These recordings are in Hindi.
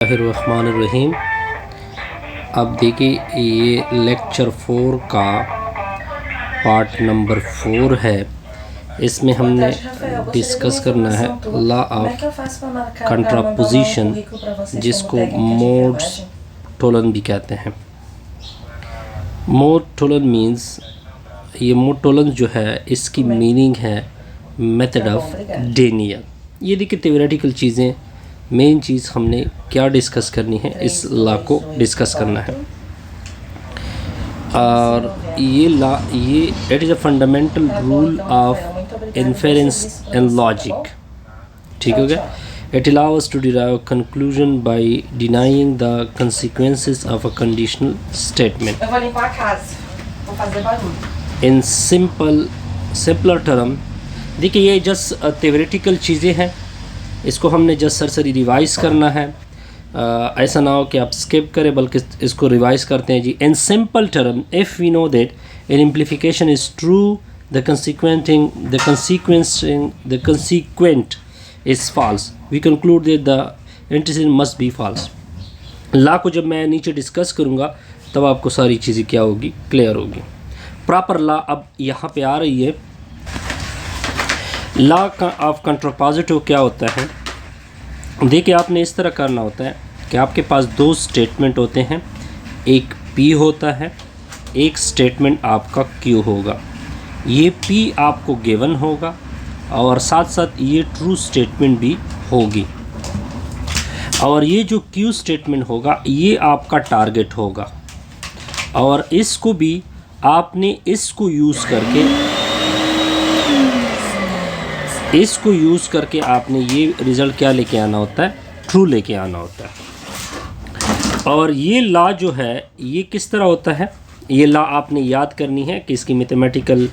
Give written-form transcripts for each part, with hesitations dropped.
बिस्मिल्लाहिर्रहमानिर्रहीम। अब देखिए ये लेक्चर 4 का पार्ट नंबर 4 है। इसमें हमने डिस्कस करना है लॉ ऑफ कंट्रापोजिशन, जिसको मोड्स टोलन भी कहते हैं। मोड टोलन मीन्स, ये मोड टोलन जो है इसकी मीनिंग है मेथड ऑफ डेनियल। ये देखिए थ्योरेटिकल चीज़ें, मेन चीज़ हमने क्या डिस्कस करनी है, इस लॉ को डिस्कस करना है। और ये लॉ, ये it is a fundamental rule of inference and logic. ठीक हो गया। It allows to derive conclusion by denying the consequences of a conditional statement. Eu vou limpar a casa, vou fazer barulho. In simpler term, देखिए ये जस्ट थ्योरेटिकल चीज़ें हैं, इसको हमने जस्ट सरसरी रिवाइज करना है। ऐसा ना हो कि आप स्किप करें, बल्कि इसको रिवाइज करते हैं जी। In simple term, if we know that an implication is true, the consequent is false, we conclude that the antecedent must be false. Law को जब मैं नीचे डिस्कस करूँगा तब आपको सारी चीज़ें क्या होगी, क्लियर होगी। प्रॉपर लॉ अब यहाँ पे आ रही है। लॉ ऑफ कंट्रापोजिटिव क्या होता है, देखिए आपने इस तरह करना होता है कि आपके पास दो स्टेटमेंट होते हैं, एक P होता है, एक स्टेटमेंट आपका Q होगा। ये P आपको गिवन होगा और साथ साथ ये ट्रू स्टेटमेंट भी होगी, और ये जो Q स्टेटमेंट होगा ये आपका टारगेट होगा, और इसको भी आपने इसको यूज़ करके आपने ये रिज़ल्ट क्या लेके आना होता है, ट्रू लेके आना होता है। और ये लॉ जो है ये किस तरह होता है, ये लॉ आपने याद करनी है कि इसकी मैथमेटिकल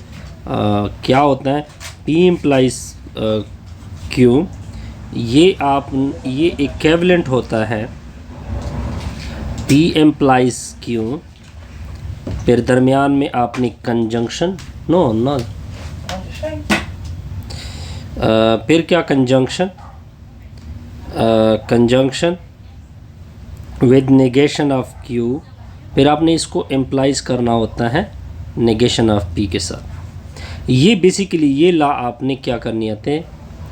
क्या होता है। P इम्प्लाइज Q, ये इक्विवेलेंट होता है P इम्प्लाइज Q, फिर दरमियान में आपने कंजंक्शन, फिर क्या conjunction with negation of Q, फिर आपने इसको एम्प्लाइज करना होता है नेगेशन ऑफ P के साथ। ये बेसिकली ये लॉ आपने क्या करनी आते हैं,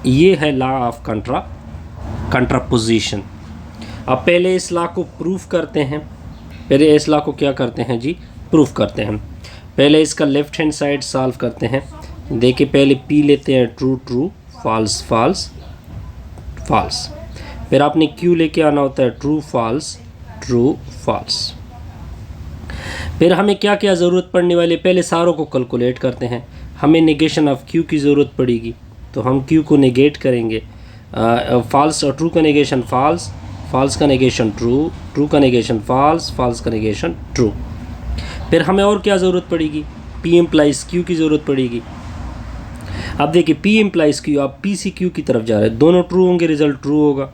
ये है लॉ ऑफ कंट्रापोजिशन। अब पहले इस लॉ को प्रूफ करते हैं, पहले इस लॉ को क्या करते हैं जी, प्रूफ करते हैं। पहले इसका लेफ़्ट हैंड साइड सॉल्व करते हैं। देखिए पहले P लेते हैं, true true, false false false, फिर आपने Q लेके आना होता है, ट्रू फॉल्स ट्रू फॉल्स। फिर हमें क्या क्या ज़रूरत पड़ने वाली है, पहले सारों को कैलकुलेट करते हैं। हमें नेगेशन ऑफ Q की ज़रूरत पड़ेगी, तो हम Q को नेगेट करेंगे। फॉल्स और ट्रू का नेगेशन फॉल्स, फॉल्स का नेगेशन ट्रू, ट्रू का नेगेशन फॉल्स, फॉल्स का नेगेशन ट्रू। फिर हमें और क्या ज़रूरत पड़ेगी, P इम्प्लाइज Q की ज़रूरत पड़ेगी। अब देखिए P इम्प्लाइज Q, आप P से Q की तरफ जा रहे हैं, दोनों ट्रू होंगे, रिज़ल्ट ट्रू होगा।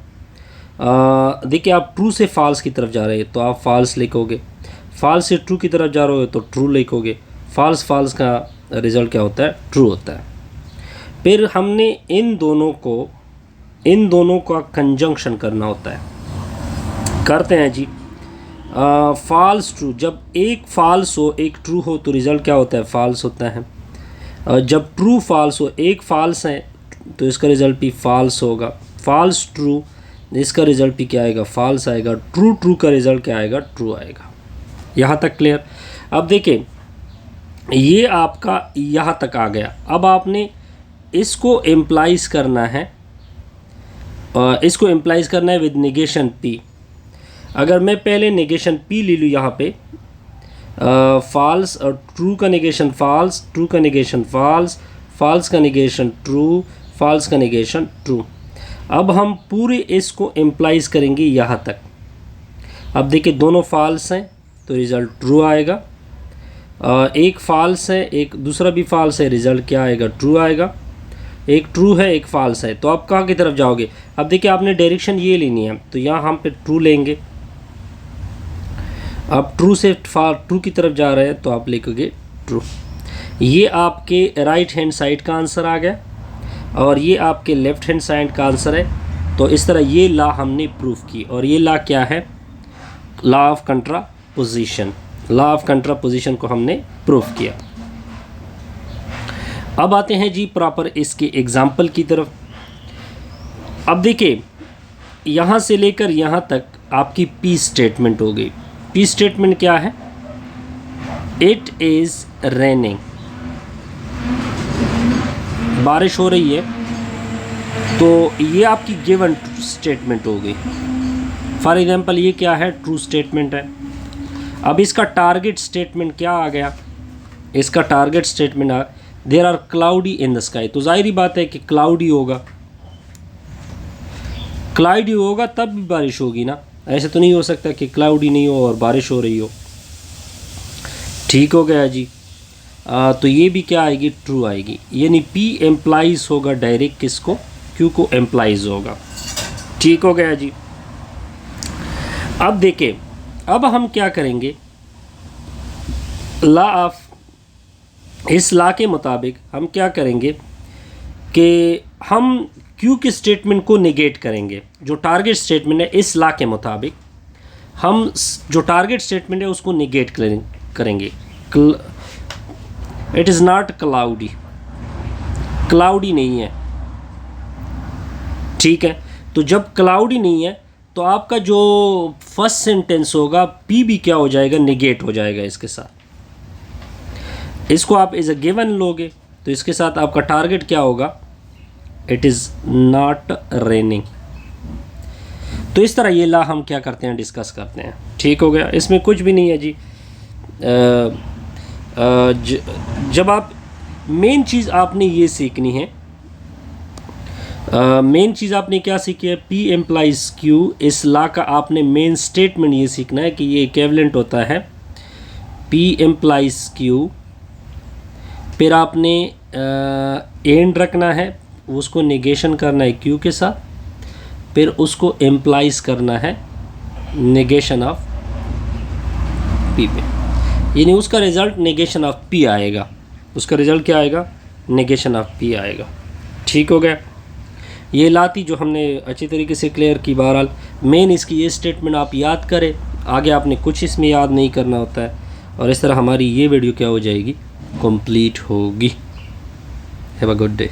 देखिए आप ट्रू से फॉल्स की तरफ जा रहे हैं तो आप फॉल्स लिखोगे, फॉल्स से ट्रू की तरफ जा रहे हो तो ट्रू लिखोगे। फॉल्स का रिज़ल्ट क्या होता है, ट्रू होता है। फिर हमने इन दोनों का कंजंक्शन करना होता है, करते हैं जी। फॉल्स ट्रू, जब एक फॉल्स हो एक ट्रू हो तो रिज़ल्ट क्या होता है, फॉल्स होता है। जब ट्रू फॉल्स हो, एक फॉल्स है तो इसका रिज़ल्ट भी फॉल्स होगा। फॉल्स ट्रू, इसका रिज़ल्ट भी क्या आएगा, फॉल्स आएगा। ट्रू ट्रू का रिज़ल्ट क्या आएगा, ट्रू आएगा। यहाँ तक क्लियर। अब देखिए ये आपका यहाँ तक आ गया। अब आपने इसको एम्प्लाइज करना है, विद नेगेशन P। अगर मैं पहले नेगेशन P ले लूँ यहाँ पे, फॉल्स और ट्रू का नेगेशन फॉल्स, ट्रू का नेगेशन फॉल्स, फॉल्स का नेगेशन ट्रू, फॉल्स का नेगेशन ट्रू। अब हम पूरे इसको एम्प्लाइज करेंगे यहाँ तक। अब देखिए दोनों फॉल्स हैं तो रिज़ल्ट ट्रू आएगा, एक फॉल्स है एक दूसरा भी फॉल्स है, रिज़ल्ट क्या आएगा, ट्रू आएगा। एक ट्रू है एक फॉल्स है, तो आप कहाँ की तरफ जाओगे। अब देखिए आपने डायरेक्शन ये लेनी है, तो यहाँ हम पे ट्रू लेंगे। अब ट्रू से ट्रू की तरफ जा रहे हैं तो आप लिखोगे ट्रू। ये आपके राइट हैंड साइड का आंसर आ गया और ये आपके लेफ़्ट हैंड साइड का आंसर है। तो तो इस तरह ये लॉ हमने प्रूफ की, और ये लॉ क्या है? Law of contraposition. Law of contraposition को हमने प्रूफ किया। अब आते हैं जी प्रॉपर इसके एग्जाम्पल की तरफ। अब देखिए, यहाँ से लेकर यहाँ तक आपकी पी स्टेटमेंट हो गई। पी स्टेटमेंट क्या है? इट इज़ रेनिंग, बारिश हो रही है, तो ये आपकी गिवन स्टेटमेंट हो गई। फॉर एग्जांपल ये क्या है? ट्रू स्टेटमेंट है। अब इसका टारगेट स्टेटमेंट क्या आ गया? इसका टारगेट स्टेटमेंट आ, there are cloudy in the sky. तो जाहिर बात है कि क्लाउडी होगा, क्लाउडी होगा तब भी बारिश होगी ना। ऐसे तो नहीं हो सकता कि क्लाउडी नहीं हो और बारिश हो रही हो। ठीक हो गया जी। तो ये भी क्या आएगी? ट्रू आएगी। यानी पी एम्प्लाइज होगा डायरेक्ट किसको? क्यू को एम्प्लाइज होगा। ठीक हो गया जी। अब देखिए, अब हम क्या करेंगे? लॉ ऑफ, इस लॉ के मुताबिक हम क्या करेंगे कि हम क्यू के स्टेटमेंट को नेगेट करेंगे। जो टारगेट स्टेटमेंट है इस लॉ के मुताबिक, हम जो टारगेट स्टेटमेंट है उसको नेगेट करेंगे। It is not cloudy, cloudy नहीं है। ठीक है, तो जब क्लाउडी नहीं है तो आपका जो फर्स्ट सेंटेंस होगा पी भी क्या हो जाएगा? नेगेट हो जाएगा इसके साथ। इसको आप एज अ गिवन लोगे तो इसके साथ आपका टारगेट क्या होगा? It is not raining. तो इस तरह ये लॉ हम क्या करते हैं? डिस्कस करते हैं। ठीक हो गया। इसमें कुछ भी नहीं है जी। जब आप, मेन चीज़ आपने ये सीखनी है, मेन चीज़ आपने क्या सीखी है? P implies Q. इस लॉ का आपने मेन स्टेटमेंट ये सीखना है कि ये इक्विवेलेंट होता है पी एम्प्लाइज क्यू। फिर आपने एंड रखना है, उसको नेगेशन करना है क्यू के साथ, फिर उसको एम्प्लाइज करना है नेगेशन ऑफ पी पे, यानी उसका रिज़ल्ट नेगेशन ऑफ पी आएगा। उसका रिज़ल्ट क्या आएगा? नेगेशन ऑफ पी आएगा। ठीक हो गया। ये लाती जो हमने अच्छी तरीके से क्लियर की। बहरहाल मेन इसकी ये स्टेटमेंट आप याद करें, आगे आपने कुछ इसमें याद नहीं करना होता है, और इस तरह हमारी ये वीडियो क्या हो जाएगी? कंप्लीट होगी। Have a good day.